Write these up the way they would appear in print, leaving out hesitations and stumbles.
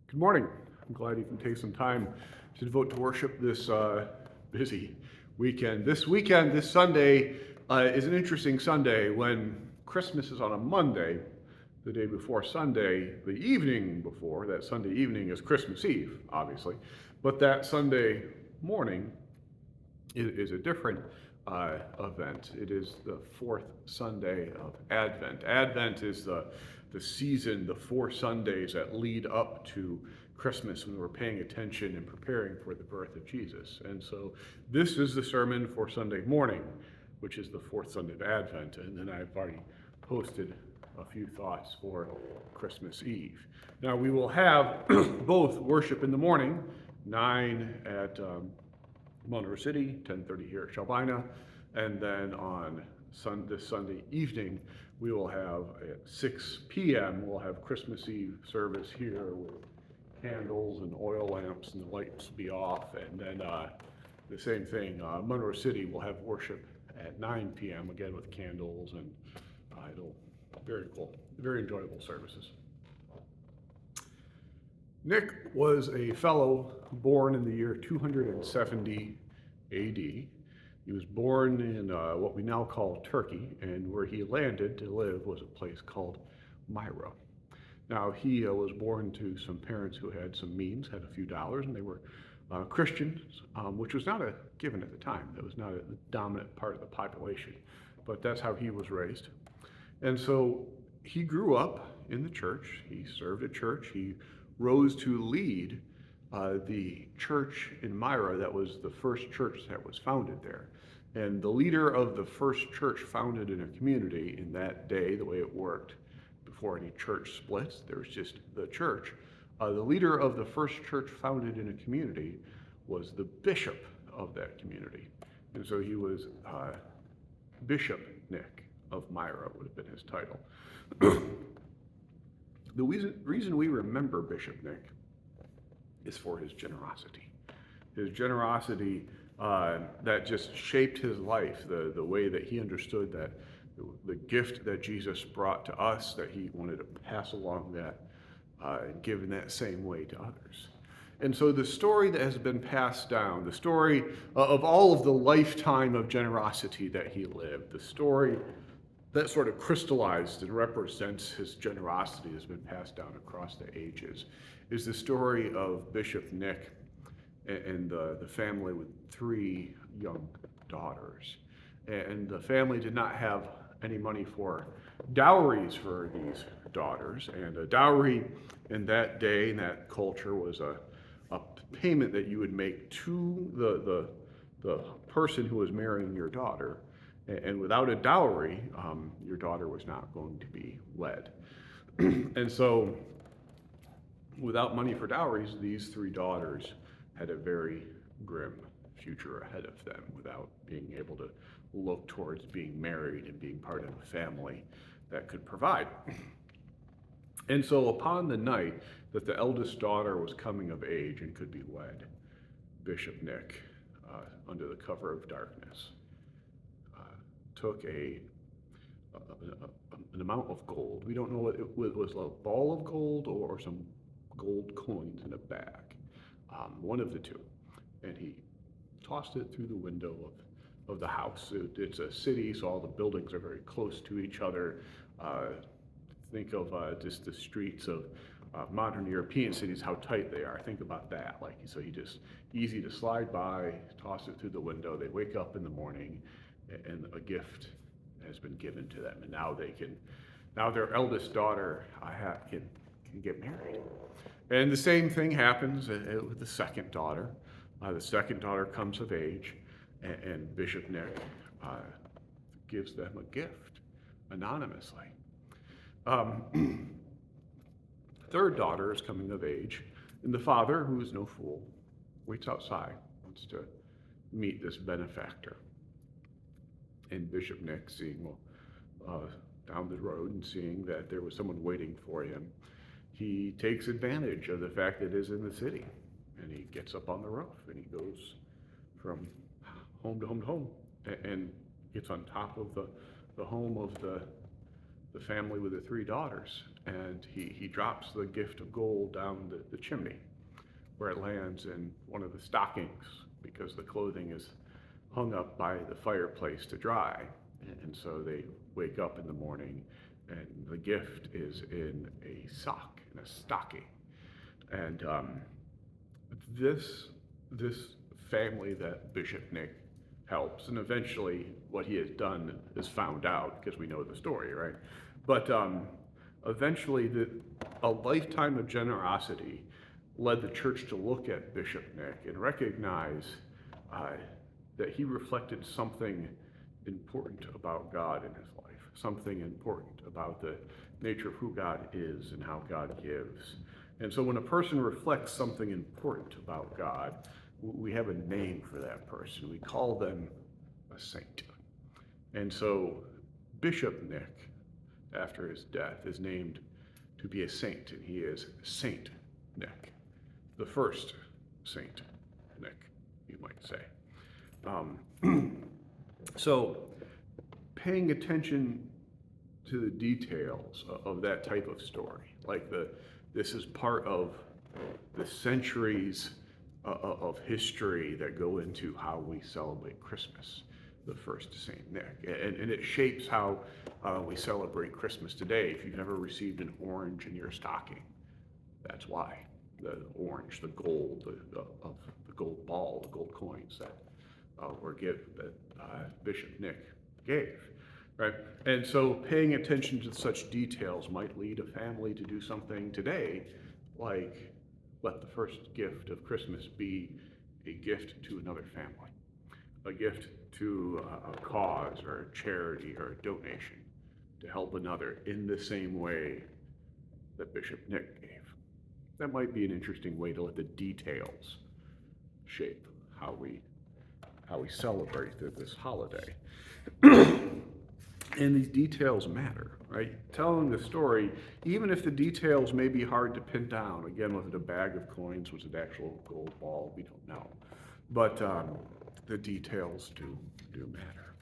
Good morning. I'm glad you can take some time to devote to worship this busy weekend. This Sunday, is an interesting Sunday when Christmas is on a Monday. The day before Sunday, the evening before, that Sunday evening is Christmas Eve, obviously. But that Sunday morning is a different event. It is the fourth Sunday of Advent. Advent is the season, the 4 Sundays that lead up to Christmas when we're paying attention and preparing for the birth of Jesus. And so this is the sermon for Sunday morning, which is the fourth Sunday of Advent. And then I've already posted a few thoughts for Christmas Eve. Now we will have both worship in the morning, 9 at Monroe City, 10:30 here at Shalbina, and then on this Sunday evening, we will have at 6 p.m. we'll have Christmas Eve service here with candles and oil lamps, and the lights will be off. And then the same thing, Monroe City will have worship at 9 p.m. again with candles, and it'll very cool, very enjoyable services. Nick was a fellow born in the year 270 AD. He was born in what we now call Turkey, and where he landed to live was a place called Myra. Now, he was born to some parents who had some means, had a few dollars, and they were Christians, which was not a given at the time. That was not a dominant part of the population, but that's how he was raised. And so he grew up in the church. He served at church. He rose to lead the church in Myra. That was the first church that was founded there. And the leader of the first church founded in a community in that day, the way it worked, before any church splits, there was just the church. The leader of the first church founded in a community was the bishop of that community. And so he was Bishop Nick of Myra, would have been his title. The reason we remember Bishop Nick is for his generosity. His generosity that just shaped his life, the way that he understood that the gift that Jesus brought to us, that he wanted to pass along that and give in that same way to others. And so the story that has been passed down, the story of all of the lifetime of generosity that he lived, the story that sort of crystallized and represents his generosity has been passed down across the ages, is the story of Bishop Nick and the family with 3 young daughters. And the family did not have any money for dowries for these daughters. And a dowry in that day, in that culture, was a payment that you would make to the person who was marrying your daughter. And without a dowry, your daughter was not going to be wed. And so, without money for dowries, these 3 daughters had a very grim future ahead of them without being able to look towards being married and being part of a family that could provide. And so, upon the night that the eldest daughter was coming of age and could be wed, Bishop Nick, under the cover of darkness, took an amount of gold. We don't know what it was, a ball of gold or some gold coins in a bag, one of the two. And he tossed it through the window of the house. It's a city, so all the buildings are very close to each other. Think of just the streets of modern European cities, how tight they are. Think about that. So he just, easy to slide by, toss it through the window. They wake up in the morning, and a gift has been given to them, and now their eldest daughter can get married. And the same thing happens with the second daughter. The second daughter comes of age, and Bishop Nick gives them a gift anonymously. Third daughter is coming of age, and the father, who is no fool, waits outside, wants to meet this benefactor. And Bishop Nick, seeing down the road and seeing that there was someone waiting for him, he takes advantage of the fact that it is in the city, and he gets up on the roof and he goes from home to home to home and gets on top of the home of the family with the 3 daughters. and he drops the gift of gold down the chimney, where it lands in one of the stockings, because the clothing is hung up by the fireplace to dry. And so they wake up in the morning, and the gift is in a sock, in a stocking. And this family that Bishop Nick helps, and eventually what he has done is found out because we know the story, right? But eventually, a lifetime of generosity led the church to look at Bishop Nick and recognize that he reflected something important about God in his life, something important about the nature of who God is and how God gives. And so when a person reflects something important about God, we have a name for that person. We call them a saint. And so Bishop Nick, after his death, is named to be a saint, and he is Saint Nick, the first Saint Nick, you might say. So paying attention to the details of that type of story, like this is part of the centuries of history that go into how we celebrate Christmas, the first Saint Nick. And it shapes how we celebrate Christmas today. If you've never received an orange in your stocking, that's why. The orange, the gold, the gold ball, the gold coins that Bishop Nick gave, right? And so paying attention to such details might lead a family to do something today, like let the first gift of Christmas be a gift to another family, a gift to a cause or a charity or a donation to help another in the same way that Bishop Nick gave. That might be an interesting way to let the details shape how we celebrate this holiday. And these details matter, right? Telling the story, even if the details may be hard to pin down. Again, was it a bag of coins? Was it actual gold ball? We don't know. But the details do matter.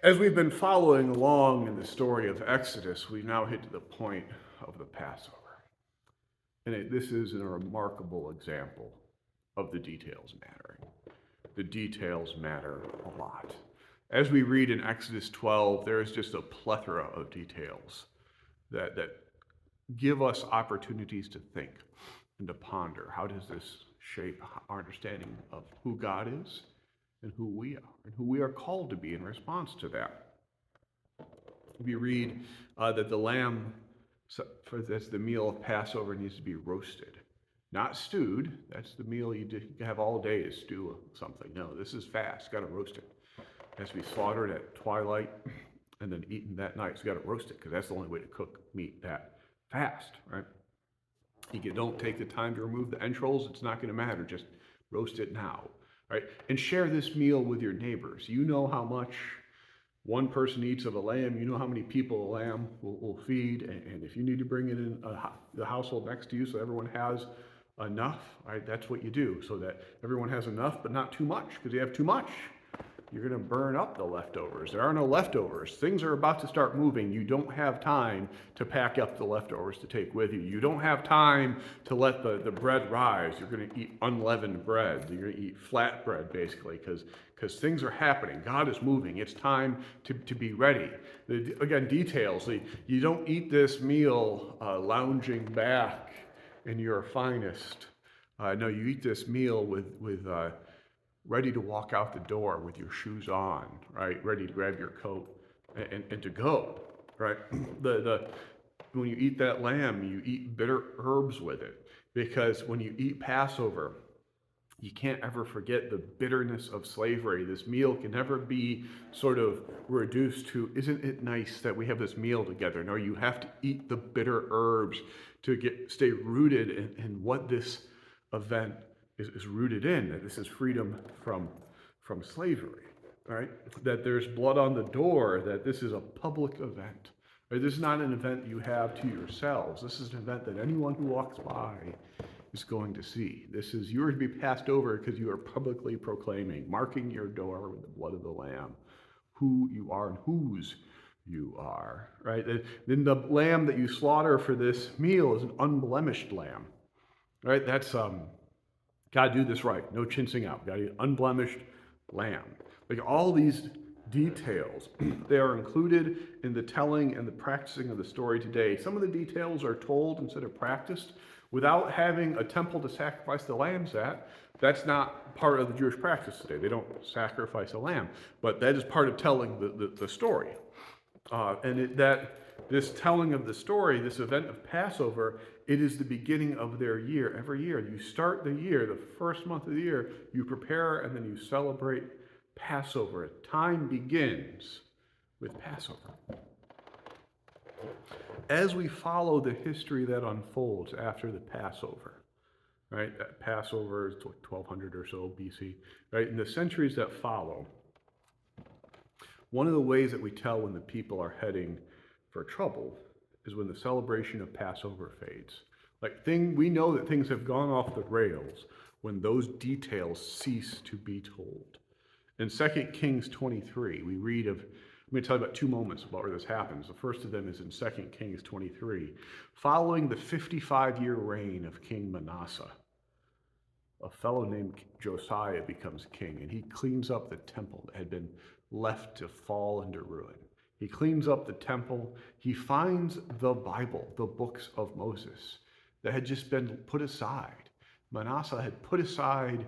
As we've been following along in the story of Exodus, we've now hit to the point of the Passover. And this is a remarkable example of the details mattering. The details matter a lot. As we read in Exodus 12, there is just a plethora of details that give us opportunities to think and to ponder. How does this shape our understanding of who God is and who we are, and who we are called to be in response to that? We read that the lamb, that's the meal of Passover, needs to be roasted. Not stewed. That's the meal you have all day to stew something. No, this is fast. Got to roast it. It has to be slaughtered at twilight and then eaten that night. So you got to roast it, because that's the only way to cook meat that fast, right? You don't take the time to remove the entrails. It's not going to matter. Just roast it now, right? And share this meal with your neighbors. You know how much one person eats of a lamb. You know how many people a lamb will feed. And if you need to bring it in the household next to you so everyone has enough, right? That's what you do, so that everyone has enough, but not too much, because you have too much, you're going to burn up the leftovers. There are no leftovers. Things are about to start moving. You don't have time to pack up the leftovers to take with you. You don't have time to let the bread rise. You're going to eat unleavened bread. You're going to eat flat bread, basically, because things are happening. God is moving. It's time to be ready. Again, details. You don't eat this meal lounging back in your finest. No, you eat this meal with ready to walk out the door with your shoes on, right? Ready to grab your coat and to go, right? When you eat that lamb, you eat bitter herbs with it, because when you eat Passover, you can't ever forget the bitterness of slavery. This meal can never be sort of reduced to, isn't it nice that we have this meal together? No, you have to eat the bitter herbs to stay rooted in what this event is rooted in, that this is freedom from slavery, right? That there's blood on the door, that this is a public event. Right? This is not an event you have to yourselves. This is an event that anyone who walks by is going to see. This is yours to be passed over because you are publicly proclaiming, marking your door with the blood of the Lamb, who you are and whose you are, right? Then the lamb that you slaughter for this meal is an unblemished lamb, right? That's got to do this right. No chincing out. Got to eat unblemished lamb. Like all these details, they are included in the telling and the practicing of the story today. Some of the details are told instead of practiced without having a temple to sacrifice the lambs at. That's not part of the Jewish practice today. They don't sacrifice a lamb, but that is part of telling the story. This telling of the story, this event of Passover, it is the beginning of their year. Every year, you start the year, the first month of the year, you prepare and then you celebrate Passover. Time begins with Passover. As we follow the history that unfolds after the Passover, right? Passover is 1200 or so BC, right? In the centuries that follow, one of the ways that we tell when the people are heading for trouble is when the celebration of Passover fades. We know that things have gone off the rails when those details cease to be told. In 2 Kings 23, we read of, I'm going to tell you about two moments about where this happens. The first of them is in 2 Kings 23. Following the 55-year reign of King Manasseh, a fellow named Josiah becomes king, and he cleans up the temple that had been left to fall into ruin. He cleans up the temple. He finds the Bible, the books of Moses, that had just been put aside. Manasseh had put aside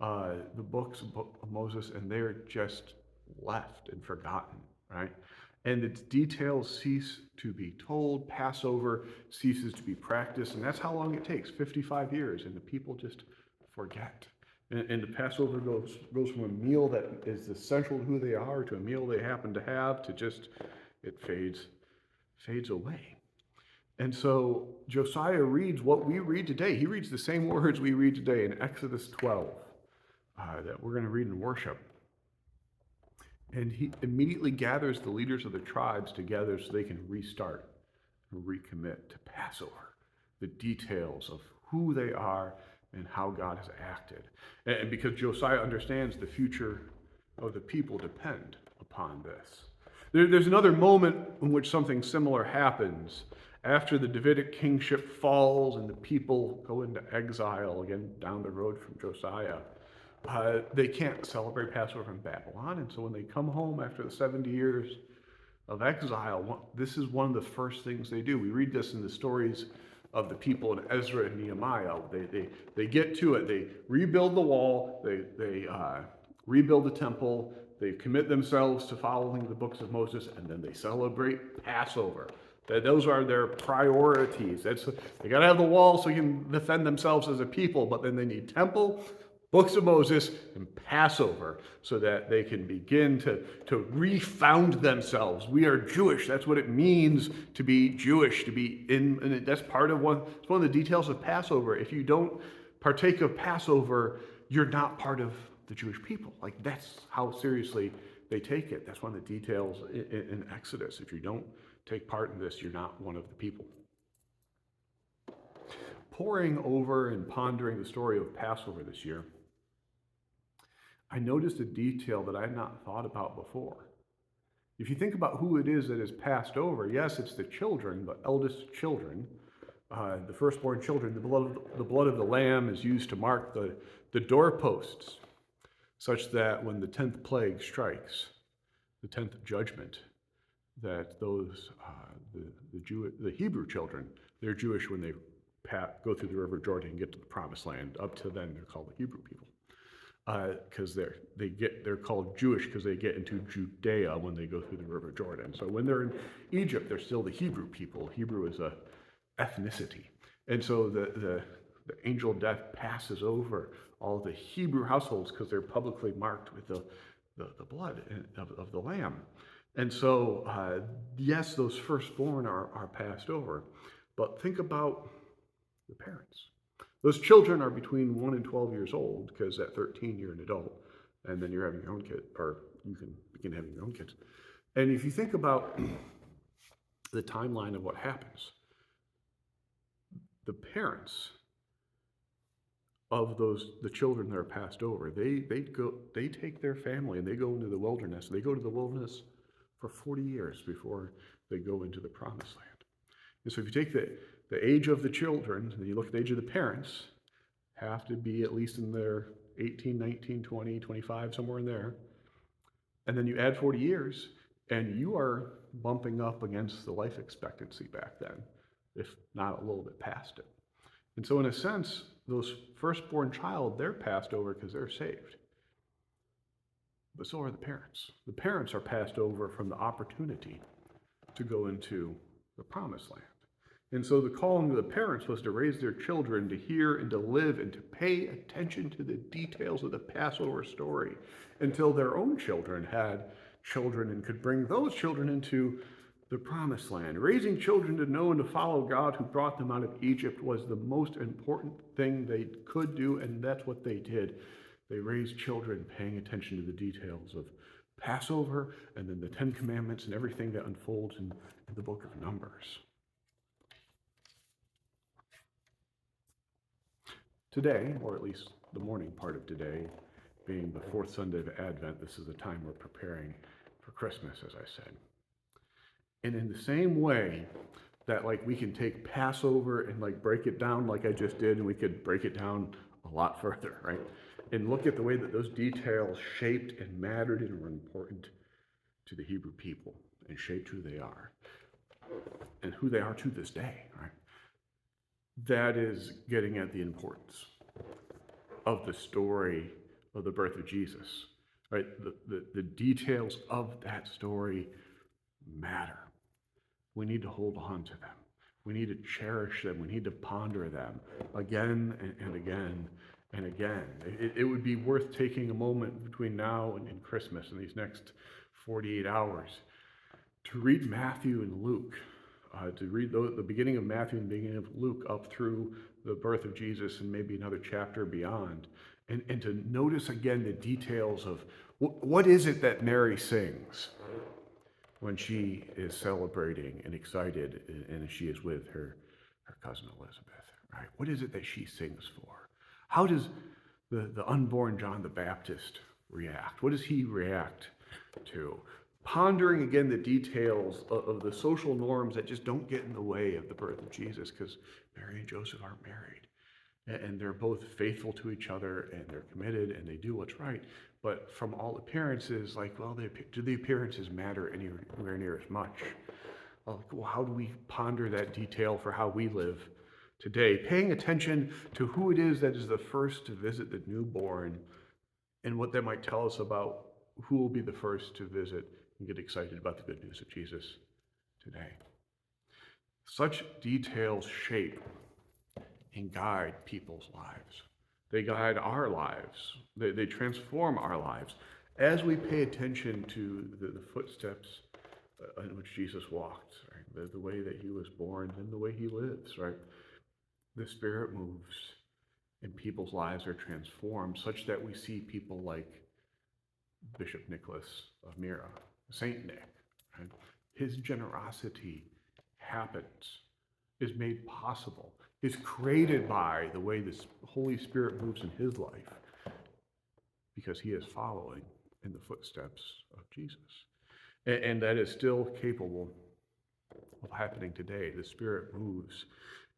the books of Moses, and they're just left and forgotten, right? And its details cease to be told. Passover ceases to be practiced, and that's how long it takes, 55 years, and the people just forget. And the Passover goes from a meal that is essential to who they are to a meal they happen to have to just, it fades away. And so Josiah reads what we read today. He reads the same words we read today in Exodus 12 that we're going to read in worship. And he immediately gathers the leaders of the tribes together so they can restart and recommit to Passover, the details of who they are and how God has acted. And because Josiah understands the future of the people depend upon this. There's another moment in which something similar happens. After the Davidic kingship falls and the people go into exile, again down the road from Josiah, they can't celebrate Passover in Babylon. And so when they come home after the 70 years of exile, this is one of the first things they do. We read this in the stories of the people in Ezra and Nehemiah. They get to it. They rebuild the wall. They rebuild the temple. They commit themselves to following the books of Moses, and then they celebrate Passover. Those are their priorities. They got to have the wall so you can defend themselves as a people, but then they need temple, books of Moses, and Passover so that they can begin to refound themselves. We are Jewish. That's what it means to be Jewish, to be in, and that's part of it's one of the details of Passover. If you don't partake of Passover, you're not part of the Jewish people. That's how seriously they take it. That's one of the details in Exodus. If you don't take part in this, you're not one of the people. Poring over and pondering the story of Passover this year, I noticed a detail that I had not thought about before. If you think about who it is that is passed over, yes, it's the children, the eldest children, the firstborn children. The blood of the lamb is used to mark the doorposts, such that when the 10th plague strikes, the 10th judgment, that those the Hebrew children, they're Jewish when they go through the River Jordan and get to the Promised Land. Up to then, they're called the Hebrew people. Because they're called Jewish because they get into Judea when they go through the River Jordan. So when they're in Egypt, they're still the Hebrew people. Hebrew is a ethnicity, and so the angel of death passes over all the Hebrew households because they're publicly marked with the blood of the lamb. And so yes, those firstborn are passed over, but think about the parents. Those children are between 1 and 12 years old, because at 13 you're an adult, and then you're having your own kid, or you can begin having your own kids. And if you think about the timeline of what happens, the parents of the children that are passed over, they take their family and they go into the wilderness. They go to the wilderness for 40 years before they go into the promised land. And so if you take the age of the children, and you look at the age of the parents, have to be at least in their 18, 19, 20, 25, somewhere in there. And then you add 40 years, and you are bumping up against the life expectancy back then, if not a little bit past it. And so in a sense, those firstborn child, they're passed over because they're saved. But so are the parents. The parents are passed over from the opportunity to go into the promised land. And so the calling of the parents was to raise their children to hear and to live and to pay attention to the details of the Passover story until their own children had children and could bring those children into the promised land. Raising children to know and to follow God who brought them out of Egypt was the most important thing they could do, and that's what they did. They raised children paying attention to the details of Passover and then the Ten Commandments and everything that unfolds in the book of Numbers. Today, or at least the morning part of today, being the fourth Sunday of Advent, this is the time we're preparing for Christmas, as I said. And in the same way that we can take Passover and break it down like I just did, and we could break it down a lot further, right? And look at the way that those details shaped and mattered and were important to the Hebrew people and shaped who they are and who they are to this day, right? That is getting at the importance of the story of the birth of Jesus, right? The details of that story matter. We need to hold on to them. We need to cherish them. We need to ponder them again and again and again. It would be worth taking a moment between now and Christmas and these next 48 hours to read Matthew and Luke, to read the beginning of Matthew and the beginning of Luke up through the birth of Jesus and maybe another chapter beyond, and to notice again the details of what is it that Mary sings when she is celebrating and excited and she is with her cousin Elizabeth, right? What is it that she sings for? How does the unborn John the Baptist react? What does he react to? Pondering again the details of the social norms that just don't get in the way of the birth of Jesus, because Mary and Joseph aren't married. And they're both faithful to each other, and they're committed, and they do what's right. But from all appearances, do the appearances matter anywhere near as much? Well, how do we ponder that detail for how we live today? Paying attention to who it is that is the first to visit the newborn and what that might tell us about who will be the first to visit and get excited about the good news of Jesus today. Such details shape and guide people's lives. They guide our lives. They transform our lives as we pay attention to the footsteps in which Jesus walked, right? The way that he was born and the way he lives, right? The Spirit moves and people's lives are transformed such that we see people like Bishop Nicholas of Myra, Saint Nick, right? His generosity happens, is made possible, is created by the way the Holy Spirit moves in his life because he is following in the footsteps of Jesus. And that is still capable of happening today. The Spirit moves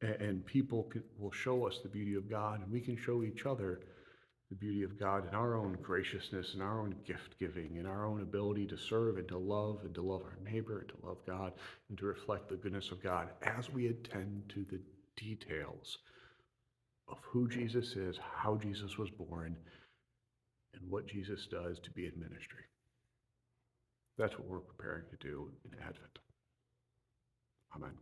and people will show us the beauty of God, and we can show each other the beauty of God in our own graciousness, in our own gift giving, in our own ability to serve and to love our neighbor and to love God and to reflect the goodness of God as we attend to the details of who Jesus is, how Jesus was born, and what Jesus does to be in ministry. That's what we're preparing to do in Advent. Amen.